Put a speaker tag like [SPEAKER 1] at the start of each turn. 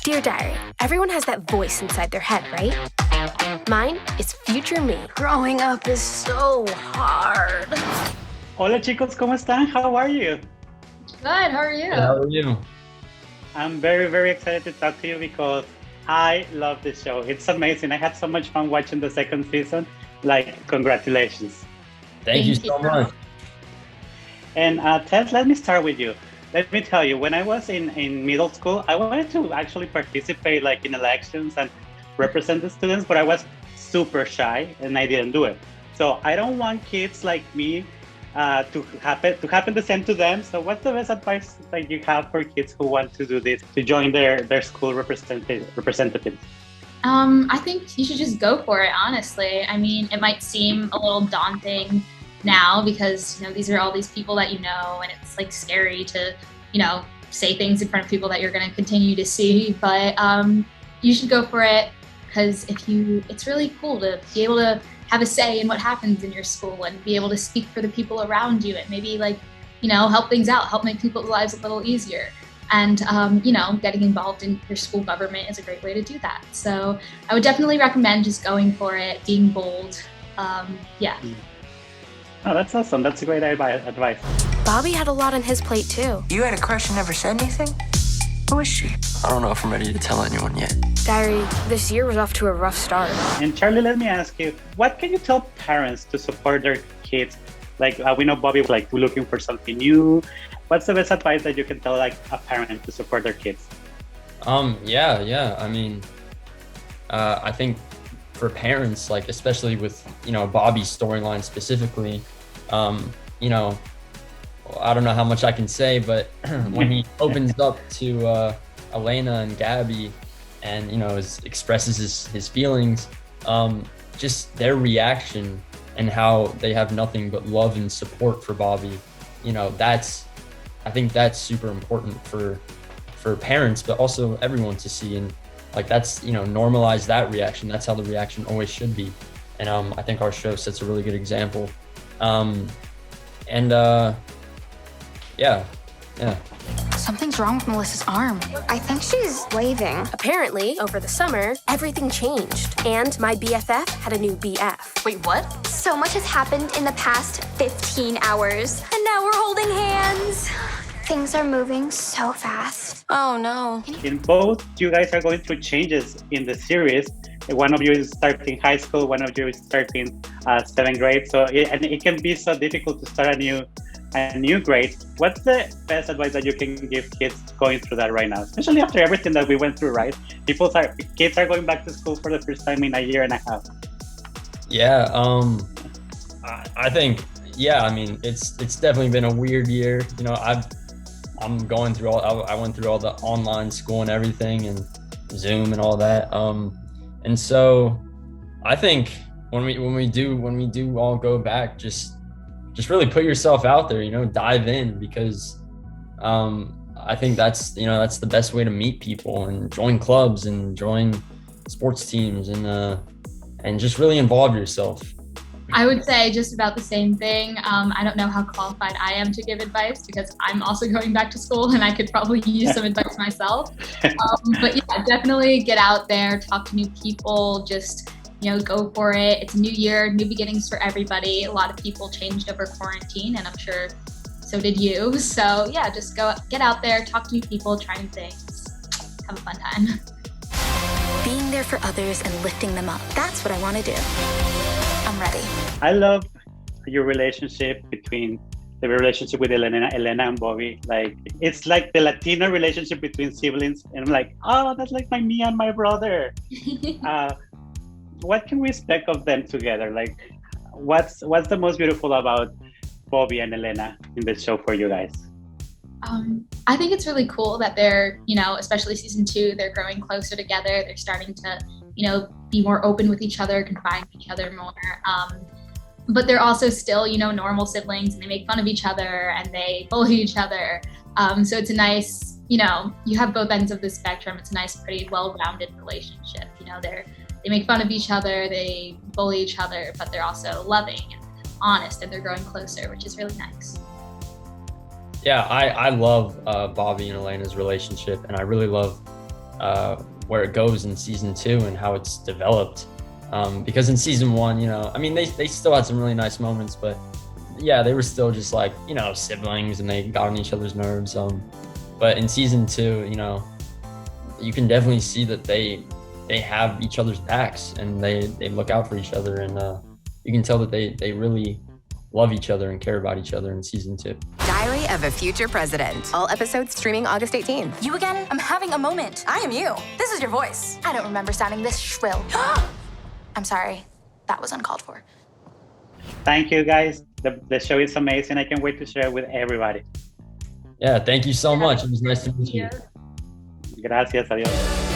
[SPEAKER 1] Dear Diary, everyone has that voice inside their head, right? Mine is future me. Growing up is so hard.
[SPEAKER 2] Hola chicos, ¿cómo están? How are you?
[SPEAKER 3] Good, how are you?
[SPEAKER 4] How are you?
[SPEAKER 2] I'm very, very excited to talk to you because I love this show. It's amazing. I had so much fun watching the second season. Congratulations.
[SPEAKER 4] Thank you so much.
[SPEAKER 2] And Tess, let me start with you. Let me tell you, when I was in middle school, I wanted to actually participate in elections and represent the students, but I was super shy and I didn't do it. So I don't want kids like me to happen the same to them. So what's the best advice that you have for kids who want to do this, to join their school representatives?
[SPEAKER 3] I think you should just go for it, honestly. I mean, it might seem a little daunting now because, these are all these people that and it's scary to, say things in front of people that you're going to continue to see. But you should go for it because it's really cool to be able to have a say in what happens in your school and be able to speak for the people around you and maybe help things out, help make people's lives a little easier. And, getting involved in your school government is a great way to do that. So I would definitely recommend just going for it, being bold. Yeah.
[SPEAKER 2] Oh, that's awesome. That's a great advice.
[SPEAKER 1] Bobby had a lot on his plate too.
[SPEAKER 5] You had a crush and never said anything? Who is she? I don't know if I'm ready to tell anyone yet.
[SPEAKER 1] Diary, this year was off to a rough start.
[SPEAKER 2] And Charlie, let me ask you, what can you tell parents to support their kids? We know Bobby was looking for something new. What's the best advice that you can tell a parent to support their kids?
[SPEAKER 4] Yeah. I mean, I think for parents, especially with, Bobby's storyline specifically, I don't know how much I can say, but when he opens up to Elena and Gabby and, expresses his feelings, just their reaction and how they have nothing but love and support for Bobby, I think that's super important for parents, but also everyone to see. And that's, normalize that reaction. That's how the reaction always should be. And I think our show sets a really good example. Yeah.
[SPEAKER 6] Something's wrong with Melissa's arm. I think she's waving.
[SPEAKER 1] Apparently, over the summer, everything changed. And my BFF had a new BF.
[SPEAKER 6] Wait, what?
[SPEAKER 7] So much has happened in the past 15 hours. And now we're holding hands. Things are moving so fast.
[SPEAKER 6] Oh no.
[SPEAKER 2] In both, you guys are going through changes in the series. One of you is starting high school, one of you is starting 7th grade. So it can be so difficult to start a new grade. What's the best advice that you can give kids going through that right now, especially after everything that we went through, right? Kids are going back to school for the first time in a year and a half.
[SPEAKER 4] Yeah, I think, I mean, it's definitely been a weird year. I'm going through I went through all the online school and everything and Zoom and all that. And so I think when we do all go back, just really put yourself out there, dive in, because I think that's the best way to meet people and join clubs and join sports teams and just really involve yourself.
[SPEAKER 3] I would say just about the same thing. I don't know how qualified I am to give advice because I'm also going back to school and I could probably use some advice myself. But yeah, definitely get out there, talk to new people, just go for it. It's a new year, new beginnings for everybody. A lot of people changed over quarantine, and I'm sure so did you. So yeah, just get out there, talk to new people, try new things, have a fun time.
[SPEAKER 6] Being there for others and lifting them up. That's what I want to do. I'm ready.
[SPEAKER 2] I love your relationship with Elena and Bobby. It's like the Latino relationship between siblings, and I'm like, oh, that's like me and my brother. What can we expect of them together? What's the most beautiful about Bobby and Elena in the show for you guys?
[SPEAKER 3] I think it's really cool that they're, especially season 2, they're growing closer together. They're starting to, be more open with each other, confide in each other more. But they're also still, normal siblings, and they make fun of each other and they bully each other. So it's a nice, you have both ends of the spectrum. It's a nice, pretty well-rounded relationship. They make fun of each other, they bully each other, but they're also loving and honest, and they're growing closer, which is really nice.
[SPEAKER 4] Yeah, I love Bobby and Elena's relationship, and I really love where it goes in season 2 and how it's developed. Because in season 1, I mean, they still had some really nice moments, but yeah, they were still just like, siblings, and they got on each other's nerves. But in season 2, you can definitely see that they have each other's backs, and they look out for each other, and you can tell that they really love each other and care about each other in season 2.
[SPEAKER 8] Diary of a Future President. All episodes streaming August 18.
[SPEAKER 6] You again? I'm having a moment.
[SPEAKER 8] I am you. This is your voice.
[SPEAKER 7] I don't remember sounding this shrill. I'm sorry. That was uncalled for.
[SPEAKER 2] Thank you, guys. The show is amazing. I can't wait to share it with everybody.
[SPEAKER 4] Yeah, thank you so much. It was nice to meet you.
[SPEAKER 2] Gracias, adiós.